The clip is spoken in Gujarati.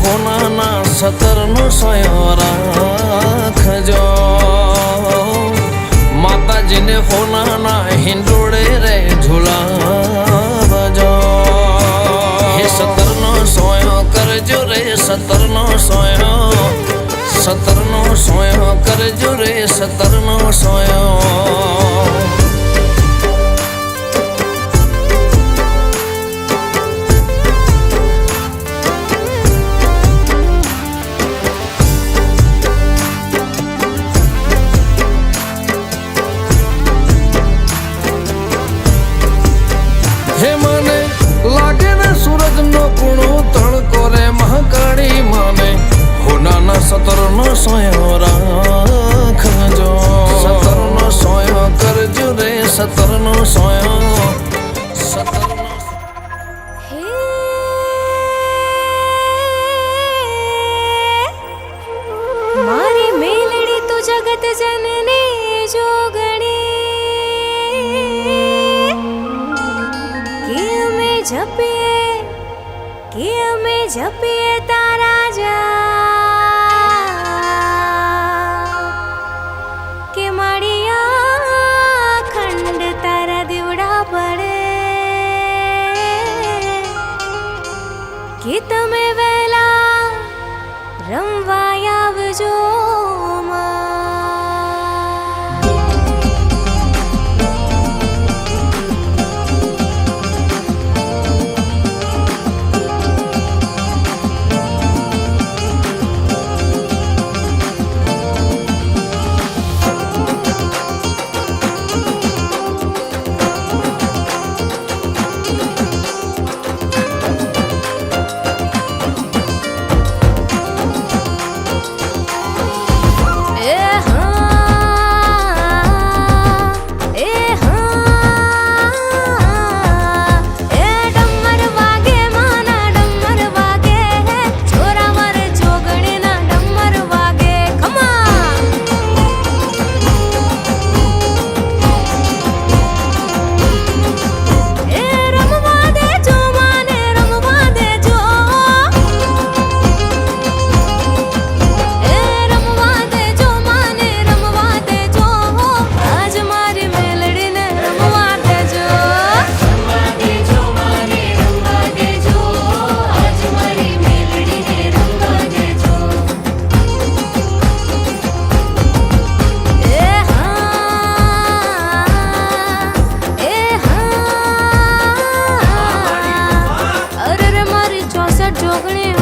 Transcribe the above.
હોનાના 17નો સોયો રાખજો માતાજીને હોનાના હિંડોળે રે ઝુલાવજો હે 17નો સોયો કરજો રે 17નો સોયો કરજો રે 17નો સોયો હે મને લાગે ને સૂરજ નો કુણો તણકો રે મહાકાળી માને હોનાના 17નો સોયો રાખજો 17નો સોયો કરજો રે 17નો સોયો 17નો મારી મેલડી તો જગત જનની જોગણી કે અમે જપીએ તારા જા કે માળિયા ખંડ તારા દીવડા પડે કે તમે વહેલા રમવા આવજો જોગણી